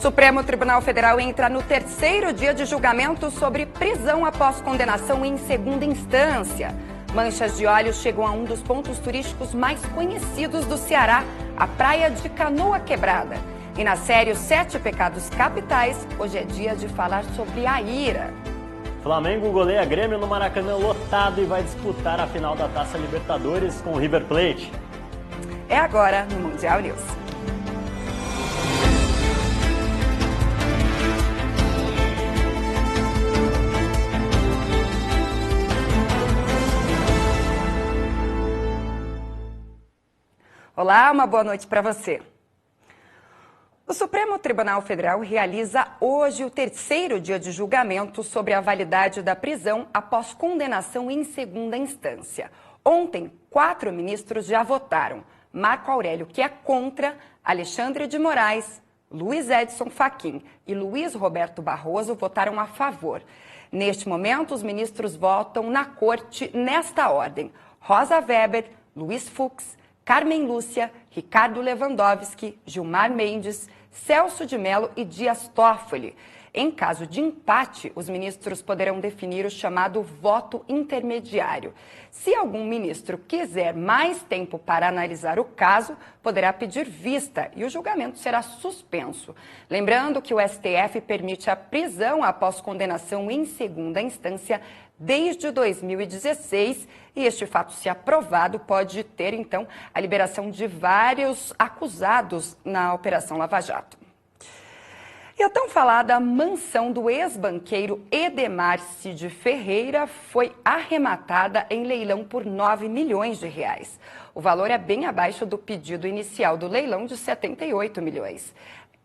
Supremo Tribunal Federal entra no terceiro dia de julgamento sobre prisão após condenação em segunda instância. Manchas de óleo chegam a um dos pontos turísticos mais conhecidos do Ceará, a praia de Canoa Quebrada. E na série Os 7 Pecados Capitais, hoje é dia de falar sobre a ira. Flamengo goleia Grêmio no Maracanã lotado e vai disputar a final da Taça Libertadores com o River Plate. É agora no Mundial News. Olá, uma boa noite para você. O Supremo Tribunal Federal realiza hoje o terceiro dia de julgamento sobre a validade da prisão após condenação em segunda instância. Ontem, 4 ministros já votaram. Marco Aurélio, que é contra, Alexandre de Moraes, Luiz Edson Fachin e Luiz Roberto Barroso votaram a favor. Neste momento, os ministros votam na corte nesta ordem: Rosa Weber, Luiz Fux, Carmen Lúcia, Ricardo Lewandowski, Gilmar Mendes, Celso de Mello e Dias Toffoli. Em caso de empate, os ministros poderão definir o chamado voto intermediário. Se algum ministro quiser mais tempo para analisar o caso, poderá pedir vista e o julgamento será suspenso. Lembrando que o STF permite a prisão após condenação em segunda instância desde 2016 e este fato, se aprovado, pode ter, então, a liberação de vários acusados na Operação Lava Jato. E a tão falada mansão do ex-banqueiro Edemar Cid Ferreira foi arrematada em leilão por 9 milhões de reais. O valor é bem abaixo do pedido inicial do leilão de 78 milhões.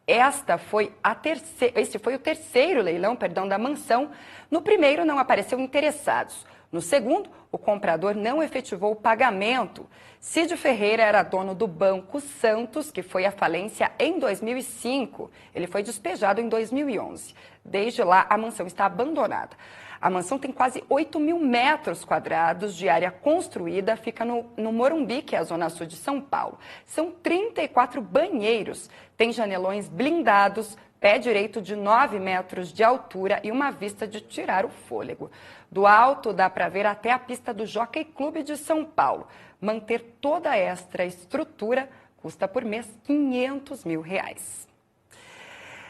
Esse foi o terceiro leilão, da mansão. No primeiro não apareceu interessados. No segundo, o comprador não efetivou o pagamento. Cid Ferreira era dono do Banco Santos, que foi à falência em 2005. Ele foi despejado em 2011. Desde lá, a mansão está abandonada. A mansão tem quase 8 mil metros quadrados de área construída, fica no Morumbi, que é a zona sul de São Paulo. São 34 banheiros, tem janelões blindados, pé direito de 9 metros de altura e uma vista de tirar o fôlego. Do alto dá para ver até a pista do Jockey Clube de São Paulo. Manter toda esta estrutura custa por mês R$500 mil.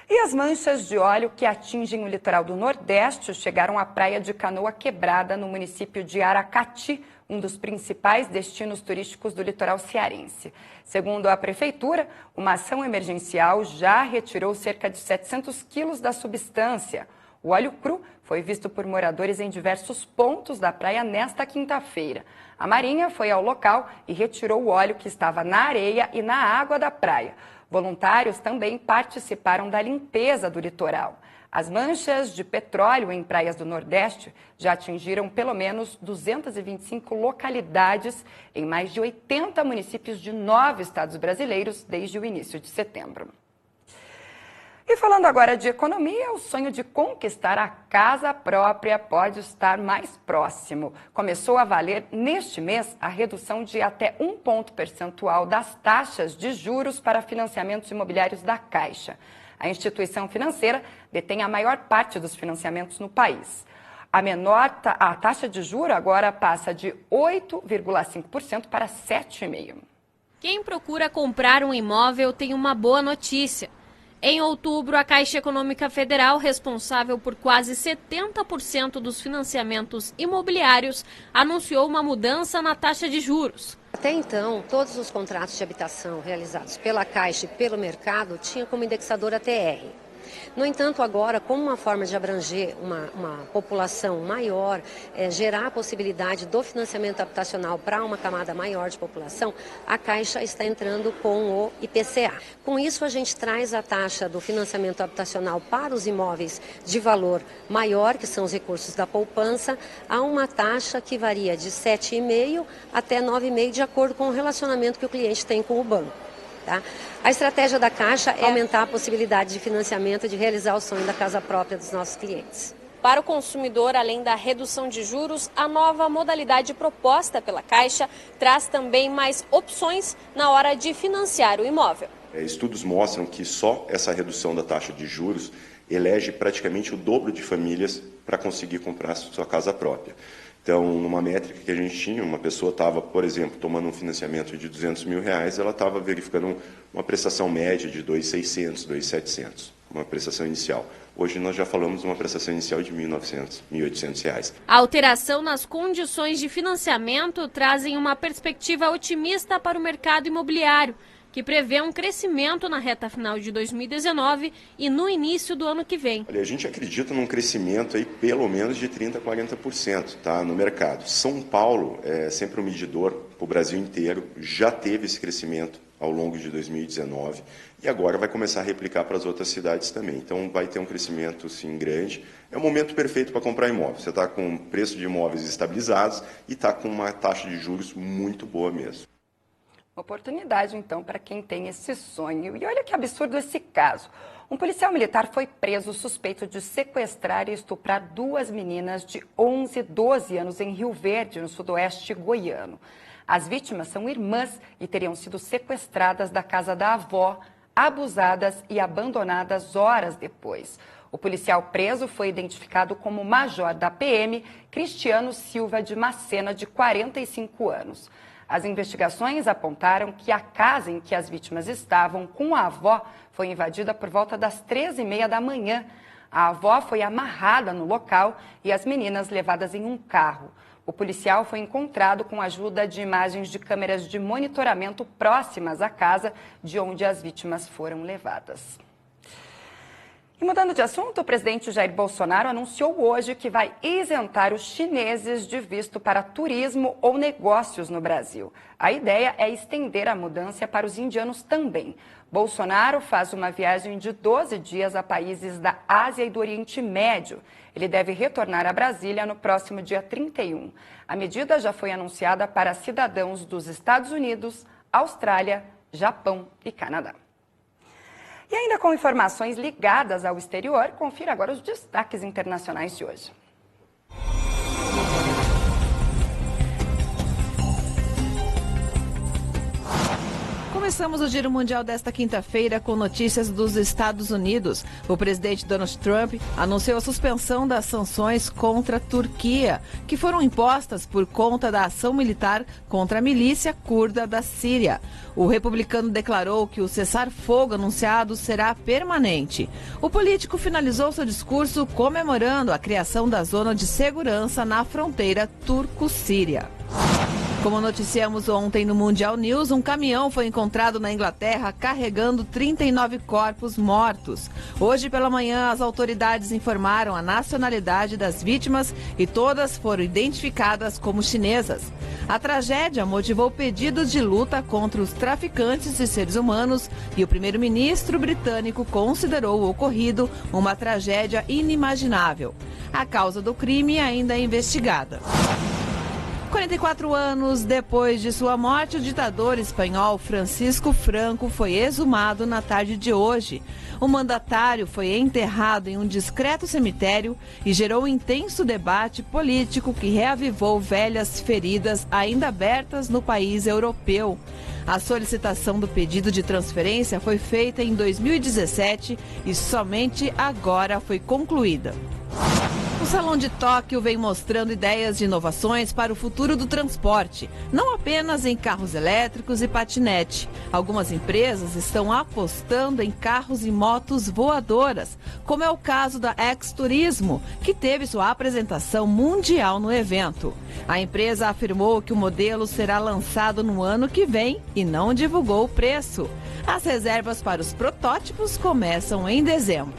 E as manchas de óleo que atingem o litoral do Nordeste chegaram à praia de Canoa Quebrada, no município de Aracati, um dos principais destinos turísticos do litoral cearense. Segundo a prefeitura, uma ação emergencial já retirou cerca de 700 quilos da substância. O óleo cru foi visto por moradores em diversos pontos da praia nesta quinta-feira. A Marinha foi ao local e retirou o óleo que estava na areia e na água da praia. Voluntários também participaram da limpeza do litoral. As manchas de petróleo em praias do Nordeste já atingiram pelo menos 225 localidades em mais de 80 municípios de 9 estados brasileiros desde o início de setembro. E falando agora de economia, o sonho de conquistar a casa própria pode estar mais próximo. Começou a valer neste mês a redução de até 1 ponto percentual das taxas de juros para financiamentos imobiliários da Caixa. A instituição financeira detém a maior parte dos financiamentos no país. A taxa de juro agora passa de 8,5% para 7,5%. Quem procura comprar um imóvel tem uma boa notícia. Em outubro, a Caixa Econômica Federal, responsável por quase 70% dos financiamentos imobiliários, anunciou uma mudança na taxa de juros. Até então, todos os contratos de habitação realizados pela Caixa e pelo mercado tinham como indexadora TR. No entanto, agora, como uma forma de abranger uma população maior, gerar a possibilidade do financiamento habitacional para uma camada maior de população, a Caixa está entrando com o IPCA. Com isso, a gente traz a taxa do financiamento habitacional para os imóveis de valor maior, que são os recursos da poupança, a uma taxa que varia de 7,5% até 9,5%, de acordo com o relacionamento que o cliente tem com o banco. Tá? A estratégia da Caixa é aumentar a possibilidade de financiamento, de realizar o sonho da casa própria dos nossos clientes. Para o consumidor, além da redução de juros, a nova modalidade proposta pela Caixa traz também mais opções na hora de financiar o imóvel. Estudos mostram que só essa redução da taxa de juros elege praticamente o dobro de famílias para conseguir comprar sua casa própria. Então, numa métrica que a gente tinha, uma pessoa estava, por exemplo, tomando um financiamento de R$200 mil, ela estava verificando uma prestação média de R$2.600, R$2.700, uma prestação inicial. Hoje nós já falamos de uma prestação inicial de R$1.900, R$1.800. A alteração nas condições de financiamento trazem uma perspectiva otimista para o mercado imobiliário, que prevê um crescimento na reta final de 2019 e no início do ano que vem. Olha, a gente acredita num crescimento aí pelo menos de 30% a 40%, tá, no mercado. São Paulo é sempre um medidor para o Brasil inteiro, já teve esse crescimento ao longo de 2019 e agora vai começar a replicar para as outras cidades também. Então vai ter um crescimento sim grande. É o momento perfeito para comprar imóvel. Você está com preço de imóveis estabilizados e está com uma taxa de juros muito boa mesmo. Oportunidade, então, para quem tem esse sonho. E olha que absurdo esse caso. Um policial militar foi preso suspeito de sequestrar e estuprar 2 meninas de 11 e 12 anos em Rio Verde, no sudoeste goiano. As vítimas são irmãs e teriam sido sequestradas da casa da avó, abusadas e abandonadas horas depois. O policial preso foi identificado como major da PM, Cristiano Silva de Macena, de 45 anos. As investigações apontaram que a casa em que as vítimas estavam com a avó foi invadida por volta das 13h30 da manhã. A avó foi amarrada no local e as meninas levadas em um carro. O policial foi encontrado com a ajuda de imagens de câmeras de monitoramento próximas à casa de onde as vítimas foram levadas. E mudando de assunto, o presidente Jair Bolsonaro anunciou hoje que vai isentar os chineses de visto para turismo ou negócios no Brasil. A ideia é estender a mudança para os indianos também. Bolsonaro faz uma viagem de 12 dias a países da Ásia e do Oriente Médio. Ele deve retornar a Brasília no próximo dia 31. A medida já foi anunciada para cidadãos dos Estados Unidos, Austrália, Japão e Canadá. E ainda com informações ligadas ao exterior, confira agora os destaques internacionais de hoje. Começamos o Giro Mundial desta quinta-feira com notícias dos Estados Unidos. O presidente Donald Trump anunciou a suspensão das sanções contra a Turquia, que foram impostas por conta da ação militar contra a milícia curda da Síria. O republicano declarou que o cessar-fogo anunciado será permanente. O político finalizou seu discurso comemorando a criação da zona de segurança na fronteira turco-síria. Como noticiamos ontem no Mundial News, um caminhão foi encontrado na Inglaterra carregando 39 corpos mortos. Hoje pela manhã, as autoridades informaram a nacionalidade das vítimas e todas foram identificadas como chinesas. A tragédia motivou pedidos de luta contra os traficantes de seres humanos e o primeiro-ministro britânico considerou o ocorrido uma tragédia inimaginável. A causa do crime ainda é investigada. 44 anos depois de sua morte, o ditador espanhol Francisco Franco foi exumado na tarde de hoje. O mandatário foi enterrado em um discreto cemitério e gerou um intenso debate político que reavivou velhas feridas ainda abertas no país europeu. A solicitação do pedido de transferência foi feita em 2017 e somente agora foi concluída. O Salão de Tóquio vem mostrando ideias de inovações para o futuro do transporte, não apenas em carros elétricos e patinete. Algumas empresas estão apostando em carros e motos voadoras, como é o caso da X-Turismo, que teve sua apresentação mundial no evento. A empresa afirmou que o modelo será lançado no ano que vem e não divulgou o preço. As reservas para os protótipos começam em dezembro.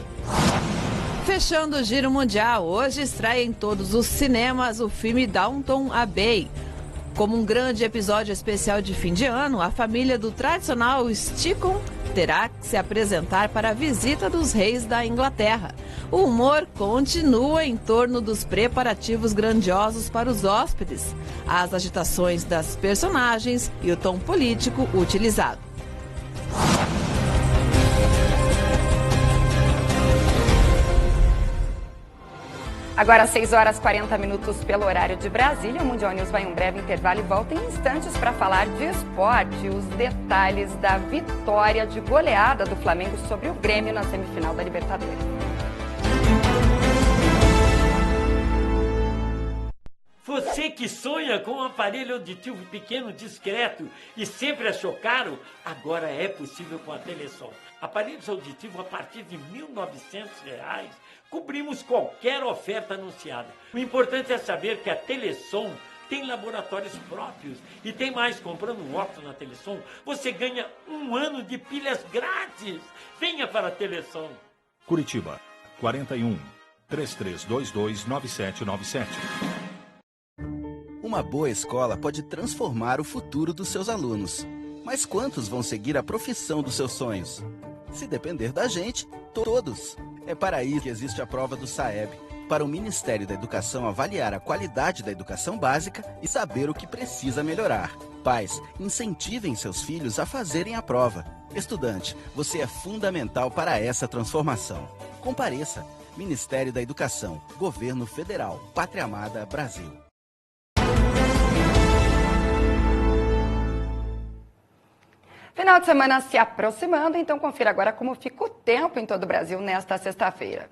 Fechando o Giro Mundial, hoje estreia em todos os cinemas o filme Downton Abbey. Como um grande episódio especial de fim de ano, a família do tradicional Stikon terá que se apresentar para a visita dos reis da Inglaterra. O humor continua em torno dos preparativos grandiosos para os hóspedes, as agitações das personagens e o tom político utilizado. Agora 6 horas 40 minutos pelo horário de Brasília. O Mundial News vai em um breve intervalo e volta em instantes para falar de esporte. Os detalhes da vitória de goleada do Flamengo sobre o Grêmio na semifinal da Libertadores. Você que sonha com um aparelho auditivo pequeno, discreto e sempre achou caro, agora é possível com a Telesom. Aparelhos auditivos a partir de R$ 1.900, cobrimos qualquer oferta anunciada. O importante é saber que a Telesom tem laboratórios próprios e tem mais, comprando um óculos na Telesom, você ganha 1 ano de pilhas grátis. Venha para a Telesom. Curitiba, 41 3322 9797. Uma boa escola pode transformar o futuro dos seus alunos. Mas quantos vão seguir a profissão dos seus sonhos? Se depender da gente, todos. É para isso que existe a prova do SAEB, para o Ministério da Educação avaliar a qualidade da educação básica e saber o que precisa melhorar. Pais, incentivem seus filhos a fazerem a prova. Estudante, você é fundamental para essa transformação. Compareça. Ministério da Educação, Governo Federal, Pátria Amada, Brasil. Final de semana se aproximando, então confira agora como fica o tempo em todo o Brasil nesta sexta-feira.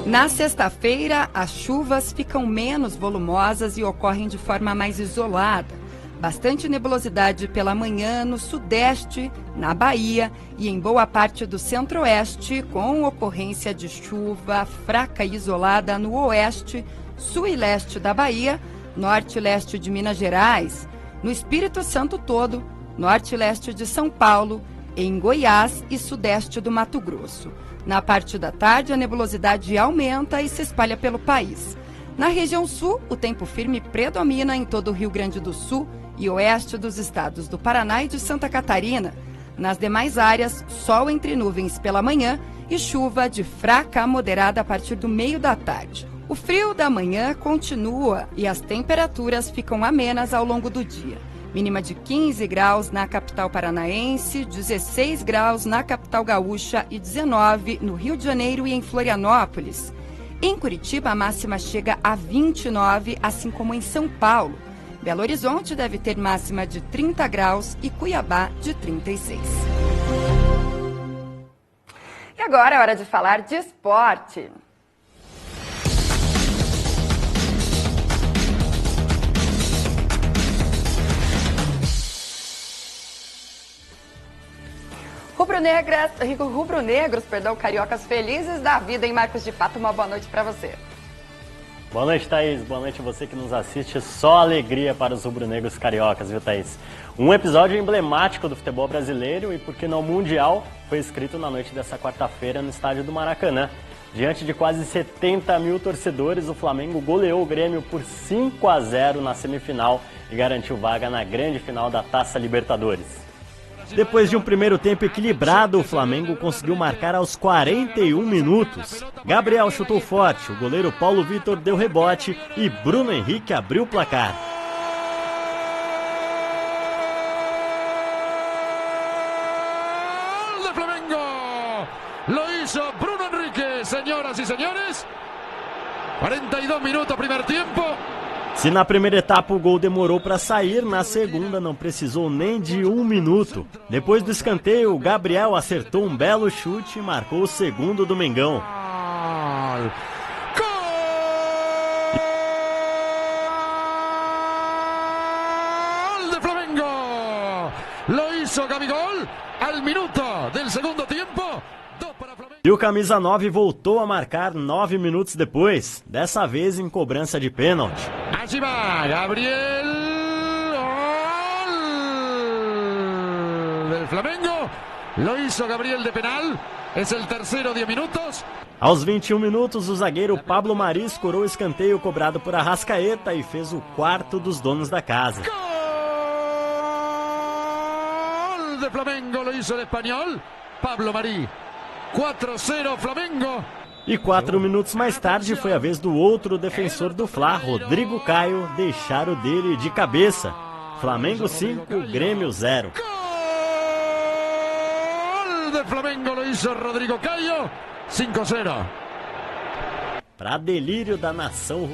Na sexta-feira, as chuvas ficam menos volumosas e ocorrem de forma mais isolada. Bastante nebulosidade pela manhã no sudeste, na Bahia e em boa parte do centro-oeste, com ocorrência de chuva fraca e isolada no oeste, sul e leste da Bahia, norte e leste de Minas Gerais, no Espírito Santo todo, norte e leste de São Paulo, em Goiás e sudeste do Mato Grosso. Na parte da tarde, a nebulosidade aumenta e se espalha pelo país. Na região sul, o tempo firme predomina em todo o Rio Grande do Sul e oeste dos estados do Paraná e de Santa Catarina. Nas demais áreas, sol entre nuvens pela manhã e chuva de fraca a moderada a partir do meio da tarde. O frio da manhã continua e as temperaturas ficam amenas ao longo do dia. Mínima de 15 graus na capital paranaense, 16 graus na capital gaúcha e 19 no Rio de Janeiro e em Florianópolis. Em Curitiba, a máxima chega a 29, assim como em São Paulo. Belo Horizonte deve ter máxima de 30 graus e Cuiabá de 36. E agora é hora de falar de esporte. Rubro-negros, cariocas felizes da vida, hein, Marcos de Fato? Uma boa noite para você. Boa noite, Thaís. Boa noite a você que nos assiste. Só alegria para os rubro-negros cariocas, viu, Thaís? Um episódio emblemático do futebol brasileiro e, por que não mundial, foi escrito na noite dessa quarta-feira no estádio do Maracanã. Diante de quase 70 mil torcedores, o Flamengo goleou o Grêmio por 5-0 na semifinal e garantiu vaga na grande final da Taça Libertadores. Depois de um primeiro tempo equilibrado, o Flamengo conseguiu marcar aos 41 minutos. Gabriel chutou forte, o goleiro Paulo Vitor deu rebote e Bruno Henrique abriu o placar. ¡Gol de Flamengo! Lo hizo Bruno Henrique, señoras y señores. 42 minutos, primer tiempo. Se na primeira etapa o gol demorou para sair, na segunda não precisou nem de 1 minuto. Depois do escanteio, o Gabriel acertou um belo chute e marcou o segundo do Mengão. Gol de Flamengo! Lo hizo Gabigol al minuto del segundo tiempo. E o camisa 9 voltou a marcar 9 minutos depois, dessa vez em cobrança de pênalti. Allí va Gabriel, gol del Flamengo, lo hizo Gabriel de penal, es el tercero, 10 minutos. Aos 21 minutos, o zagueiro Pablo Mari escorou o escanteio cobrado por Arrascaeta e fez o quarto dos donos da casa. Gol de Flamengo, lo hizo el español, Pablo Mari. 4-0 Flamengo. E 4 minutos mais tarde foi a vez do outro defensor do Fla, Rodrigo Caio, deixar o dele de cabeça. Flamengo 5, Grêmio 0. Gol de Flamengo, lo hizo Rodrigo Caio, 5-0. Para delírio da nação,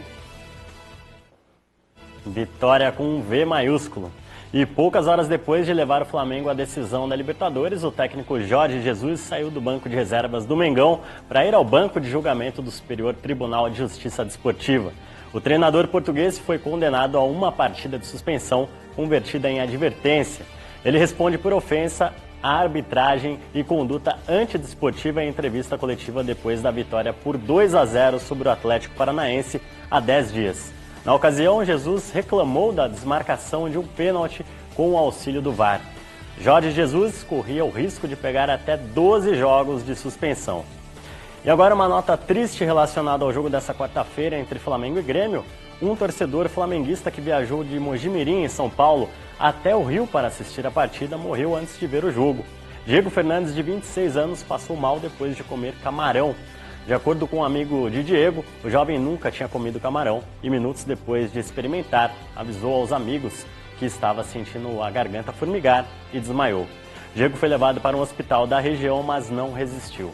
vitória com um V maiúsculo. E poucas horas depois de levar o Flamengo à decisão da Libertadores, o técnico Jorge Jesus saiu do banco de reservas do Mengão para ir ao banco de julgamento do Superior Tribunal de Justiça Desportiva. O treinador português foi condenado a uma partida de suspensão convertida em advertência. Ele responde por ofensa à arbitragem e conduta antidesportiva em entrevista coletiva depois da vitória por 2-0 sobre o Atlético Paranaense há 10 dias. Na ocasião, Jesus reclamou da desmarcação de um pênalti com o auxílio do VAR. Jorge Jesus corria o risco de pegar até 12 jogos de suspensão. E agora uma nota triste relacionada ao jogo dessa quarta-feira entre Flamengo e Grêmio. Um torcedor flamenguista que viajou de Mojimirim, em São Paulo, até o Rio para assistir a partida morreu antes de ver o jogo. Diego Fernandes, de 26 anos, passou mal depois de comer camarão. De acordo com um amigo de Diego, o jovem nunca tinha comido camarão e minutos depois de experimentar, avisou aos amigos que estava sentindo a garganta formigar e desmaiou. Diego foi levado para um hospital da região, mas não resistiu.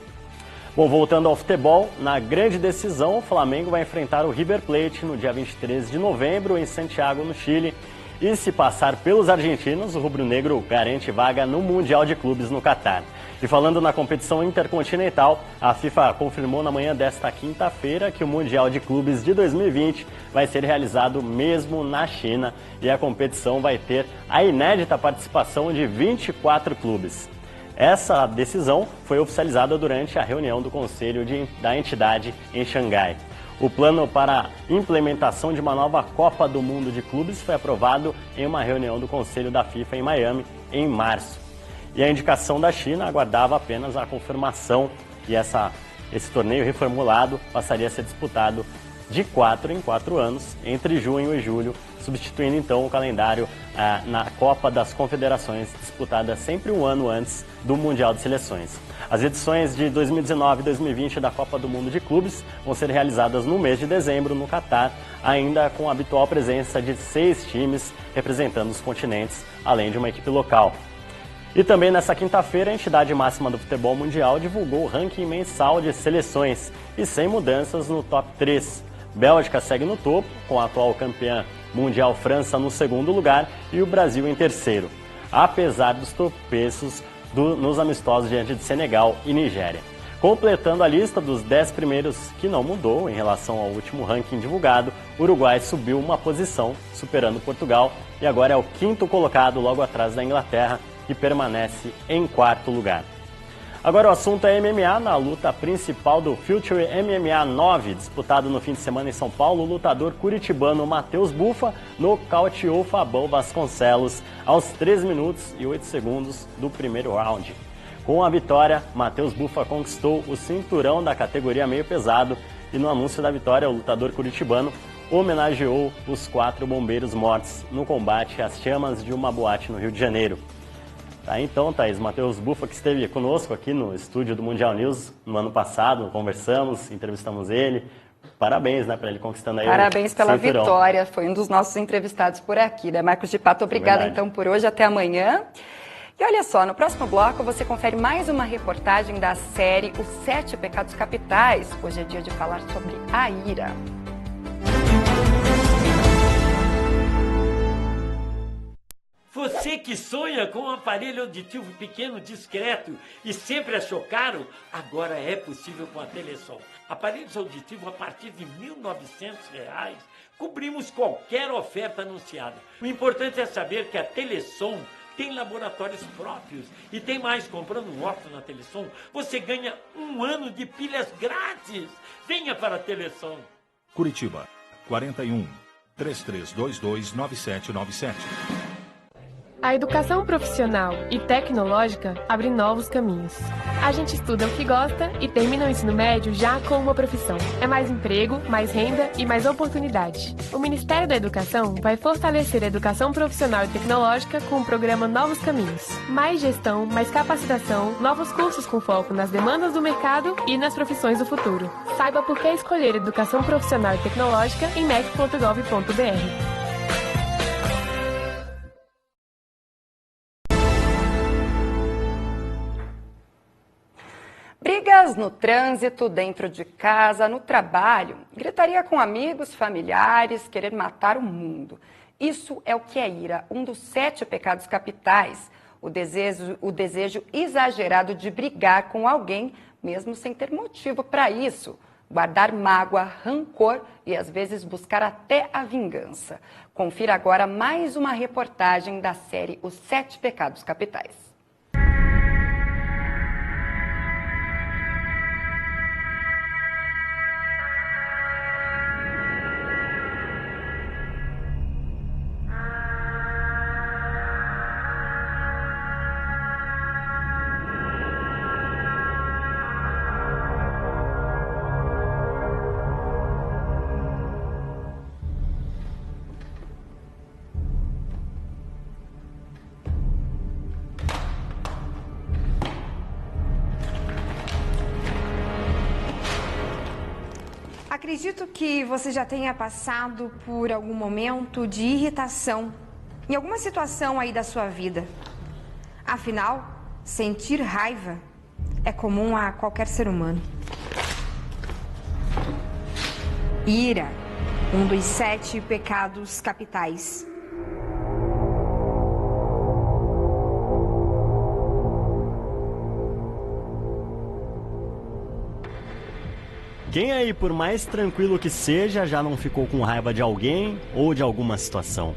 Bom, voltando ao futebol, na grande decisão, o Flamengo vai enfrentar o River Plate no dia 23 de novembro em Santiago, no Chile. E se passar pelos argentinos, o rubro-negro garante vaga no Mundial de Clubes no Catar. E falando na competição intercontinental, a FIFA confirmou na manhã desta quinta-feira que o Mundial de Clubes de 2020 vai ser realizado mesmo na China e a competição vai ter a inédita participação de 24 clubes. Essa decisão foi oficializada durante a reunião do Conselho da entidade em Xangai. O plano para a implementação de uma nova Copa do Mundo de Clubes foi aprovado em uma reunião do Conselho da FIFA em Miami em março. E a indicação da China aguardava apenas a confirmação e esse torneio reformulado passaria a ser disputado de 4 em 4 anos, entre junho e julho, substituindo então o calendário na Copa das Confederações, disputada sempre um ano antes do Mundial de Seleções. As edições de 2019 e 2020 da Copa do Mundo de Clubes vão ser realizadas no mês de dezembro, no Catar, ainda com a habitual presença de 6 times representando os continentes, além de uma equipe local. E também nessa quinta-feira, a entidade máxima do futebol mundial divulgou o ranking mensal de seleções e sem mudanças no top 3. Bélgica segue no topo, com a atual campeã mundial França no segundo lugar e o Brasil em terceiro, apesar dos tropeços nos amistosos diante de Senegal e Nigéria. Completando a lista dos 10 primeiros que não mudou em relação ao último ranking divulgado, o Uruguai subiu uma posição, superando Portugal, e agora é o 5º colocado logo atrás da Inglaterra, que permanece em 4º lugar. Agora o assunto é MMA. Na luta principal do Future MMA 9, disputado no fim de semana em São Paulo, o lutador curitibano Matheus Bufa nocauteou Fabão Vasconcelos aos 3 minutos e 8 segundos do primeiro round. Com a vitória, Matheus Bufa conquistou o cinturão da categoria meio pesado e no anúncio da vitória, o lutador curitibano homenageou os 4 bombeiros mortos no combate às chamas de uma boate no Rio de Janeiro. Tá, então, Thaís, Matheus Bufa, que esteve conosco aqui no estúdio do Mundial News no ano passado, conversamos, entrevistamos ele. Parabéns, né, para ele conquistando aí Parabéns o pela cinturão. Vitória, foi um dos nossos entrevistados por aqui, né, Marcos de Pato? Obrigada, então, por hoje, até amanhã. E olha só, no próximo bloco você confere mais uma reportagem da série Os 7 Pecados Capitais. Hoje é dia de falar sobre a ira. Você que sonha com um aparelho auditivo pequeno, discreto e sempre achou caro, agora é possível com a Telesom. Aparelhos auditivos a partir de R$ 1.900, cobrimos qualquer oferta anunciada. O importante é saber que a Telesom tem laboratórios próprios e tem mais, comprando um óculos na Telesom, você ganha 1 ano de pilhas grátis. Venha para a Telesom. Curitiba, 41 3322 9797. A educação profissional e tecnológica abre novos caminhos. A gente estuda o que gosta e termina o ensino médio já com uma profissão. É mais emprego, mais renda e mais oportunidade. O Ministério da Educação vai fortalecer a educação profissional e tecnológica com o programa Novos Caminhos. Mais gestão, mais capacitação, novos cursos com foco nas demandas do mercado e nas profissões do futuro. Saiba por que escolher educação profissional e tecnológica em mec.gov.br. ruas, no trânsito, dentro de casa, no trabalho, gritaria com amigos, familiares, querer matar o mundo. Isso é o que é ira, um dos 7 pecados capitais. O desejo exagerado de brigar com alguém, mesmo sem ter motivo para isso. Guardar mágoa, rancor e, às vezes, buscar até a vingança. Confira agora mais uma reportagem da série Os 7 Pecados Capitais. Acredito que você já tenha passado por algum momento de irritação em alguma situação aí da sua vida. Afinal, sentir raiva é comum a qualquer ser humano. Ira, um dos 7 pecados capitais. Quem aí, por mais tranquilo que seja, já não ficou com raiva de alguém ou de alguma situação?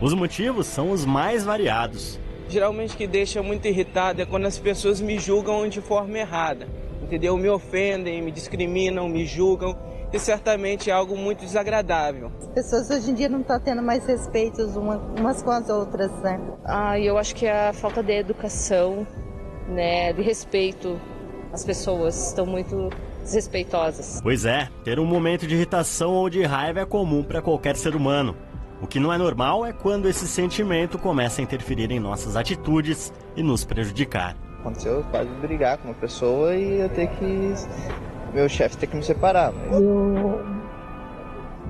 Os motivos são os mais variados. Geralmente o que deixa muito irritado é quando as pessoas me julgam de forma errada, entendeu? Me ofendem, me discriminam, me julgam, e certamente é algo muito desagradável. As pessoas hoje em dia não estão tendo mais respeito umas com as outras, né? Eu acho que a falta de educação, né, de respeito, as pessoas estão muito desrespeitosas. Pois é, ter um momento de irritação ou de raiva é comum para qualquer ser humano. O que não é normal é quando esse sentimento começa a interferir em nossas atitudes e nos prejudicar. Aconteceu quase brigar com uma pessoa e eu ter que... meu chefe ter que me separar. Mas... eu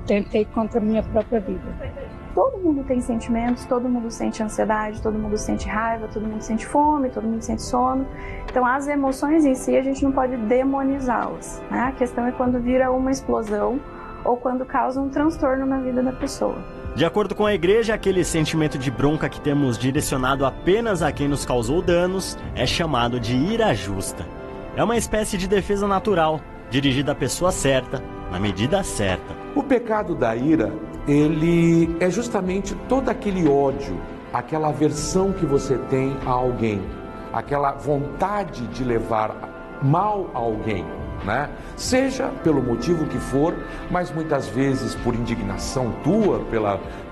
tentei contra a minha própria vida. Todo mundo tem sentimentos, todo mundo sente ansiedade, todo mundo sente raiva, todo mundo sente fome, todo mundo sente sono. Então as emoções em si a gente não pode demonizá-las, né? A questão é quando vira uma explosão ou quando causa um transtorno na vida da pessoa. De acordo com a igreja, aquele sentimento de bronca que temos direcionado apenas a quem nos causou danos é chamado de ira justa. É uma espécie de defesa natural, dirigida à pessoa certa, na medida certa. O pecado da ira, ele é justamente todo aquele ódio, aquela aversão que você tem a alguém, aquela vontade de levar mal a alguém, né? Seja pelo motivo que for, mas muitas vezes por indignação tua,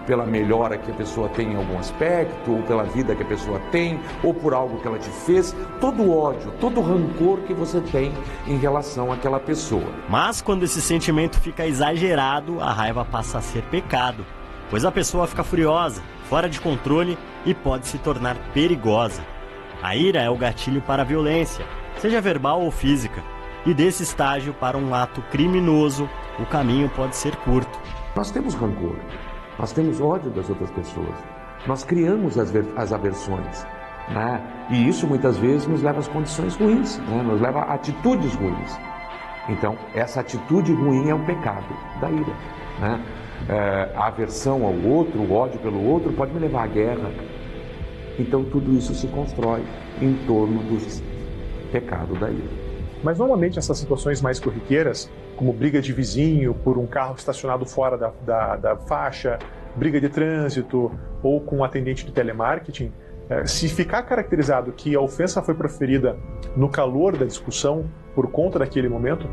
pela melhora que a pessoa tem em algum aspecto, ou pela vida que a pessoa tem, ou por algo que ela te fez, todo ódio, todo rancor que você tem em relação àquela pessoa. Mas quando esse sentimento fica exagerado, a raiva passa a ser pecado, pois a pessoa fica furiosa, fora de controle e pode se tornar perigosa. A ira é o gatilho para a violência, seja verbal ou física, e desse estágio para um ato criminoso, o caminho pode ser curto. Nós temos rancor. Nós temos ódio das outras pessoas. Nós criamos as aversões, né? E isso muitas vezes nos leva às condições ruins, né? Nos leva a atitudes ruins. Então, essa atitude ruim é o pecado da ira, né? A aversão ao outro, o ódio pelo outro pode me levar à guerra. Então, tudo isso se constrói em torno do pecado da ira. Mas normalmente essas situações mais corriqueiras, como briga de vizinho por um carro estacionado fora da faixa, briga de trânsito ou com um atendente de telemarketing, se ficar caracterizado que a ofensa foi proferida no calor da discussão por conta daquele momento,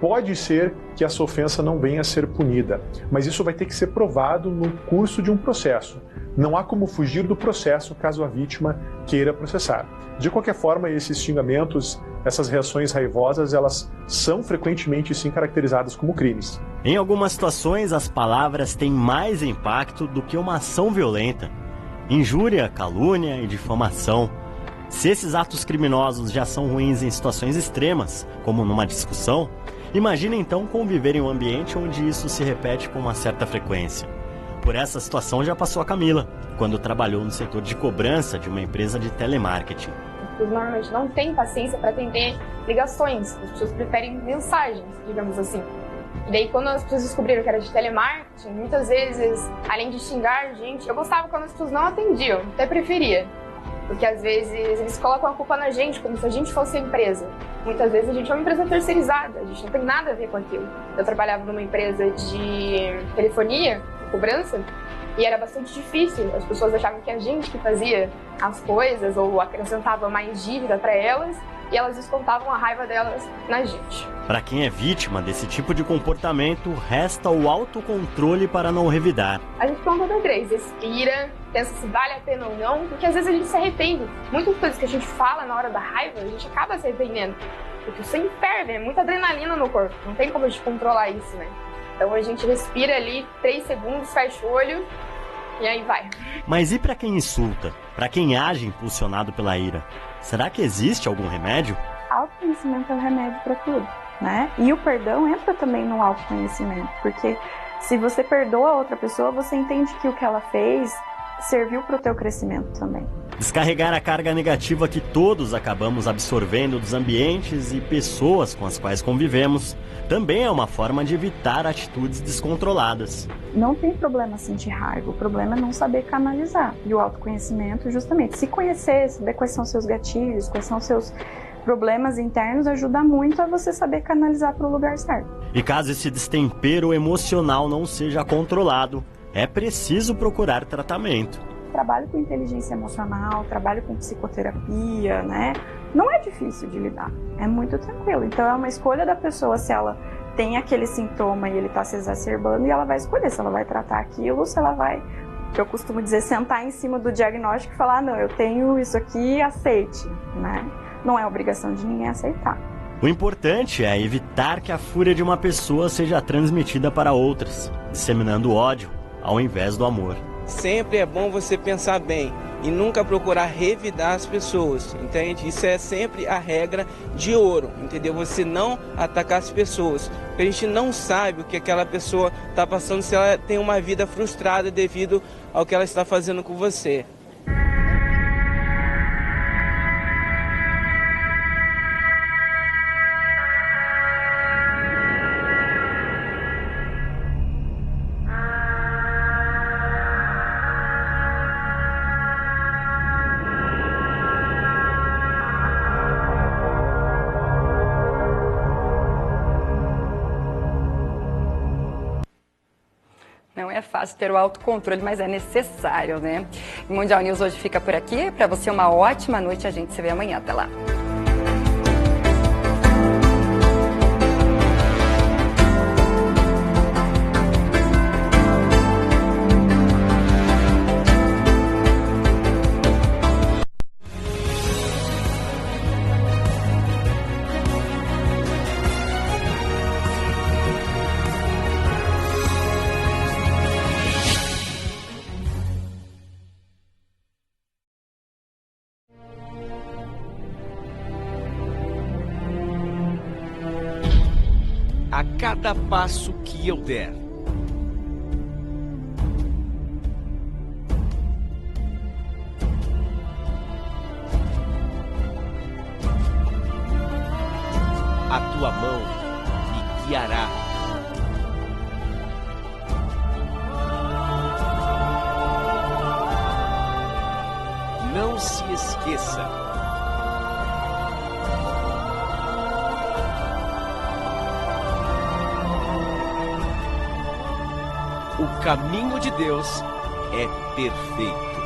pode ser que essa ofensa não venha a ser punida, mas isso vai ter que ser provado no curso de um processo. Não há como fugir do processo caso a vítima queira processar. De qualquer forma, esses xingamentos, essas reações raivosas, elas são frequentemente sim caracterizadas como crimes. Em algumas situações, as palavras têm mais impacto do que uma ação violenta. Injúria, calúnia e difamação. Se esses atos criminosos já são ruins em situações extremas, como numa discussão, imagine então conviver em um ambiente onde isso se repete com uma certa frequência. Por essa situação já passou a Camila, quando trabalhou no setor de cobrança de uma empresa de telemarketing. pessoas normalmente não têm paciência para atender ligações, as pessoas preferem mensagens, digamos assim. E daí, quando as pessoas descobriram que era de telemarketing, muitas vezes, além de xingar a gente, eu gostava quando as pessoas não atendiam, até preferia. Porque às vezes eles colocam a culpa na gente, como se a gente fosse a empresa. Muitas vezes a gente é uma empresa terceirizada, a gente não tem nada a ver com aquilo. Eu trabalhava numa empresa de telefonia, de cobrança, e era bastante difícil. As pessoas achavam que a gente que fazia as coisas ou acrescentava mais dívida para elas, e elas descontavam a raiva delas na gente. Para quem é vítima desse tipo de comportamento, resta o autocontrole para não revidar. A gente toma toda vez, respira, pensa se vale a pena ou não, porque às vezes a gente se arrepende. Muitas coisas que a gente fala na hora da raiva, a gente acaba se arrependendo. Porque o sangue ferve, é muita adrenalina no corpo, não tem como a gente controlar isso, né? Então a gente respira ali 3 segundos, fecha o olho e aí vai. Mas e para quem insulta? Para quem age impulsionado pela ira? Será que existe algum remédio? Autoconhecimento é o remédio para tudo, né? E o perdão entra também no autoconhecimento, porque se você perdoa a outra pessoa, você entende que o que ela fez serviu para o teu crescimento também. Descarregar a carga negativa que todos acabamos absorvendo dos ambientes e pessoas com as quais convivemos também é uma forma de evitar atitudes descontroladas. Não tem problema sentir raiva, o problema é não saber canalizar. E o autoconhecimento, justamente, se conhecer, saber quais são seus gatilhos, quais são seus problemas internos, ajuda muito a você saber canalizar para o lugar certo. E caso esse destempero emocional não seja controlado, é preciso procurar tratamento. Trabalho com inteligência emocional, trabalho com psicoterapia, né? Não é difícil de lidar, é muito tranquilo. Então é uma escolha da pessoa se ela tem aquele sintoma e ele está se exacerbando, e ela vai escolher se ela vai tratar aquilo, se ela vai, que eu costumo dizer, sentar em cima do diagnóstico e falar, não, eu tenho isso aqui, aceite, né? Não é obrigação de ninguém aceitar. O importante é evitar que a fúria de uma pessoa seja transmitida para outras, disseminando ódio ao invés do amor. Sempre é bom você pensar bem e nunca procurar revidar as pessoas, entende? Isso é sempre a regra de ouro, entendeu? Você não atacar as pessoas, porque a gente não sabe o que aquela pessoa está passando, se ela tem uma vida frustrada devido ao que ela está fazendo com você. Não é fácil ter o autocontrole, mas é necessário, né? O Mundial News hoje fica por aqui. Para você, uma ótima noite. A gente se vê amanhã. Até lá. A cada passo que eu der, a tua mão me guiará. Não se esqueça. O caminho de Deus é perfeito.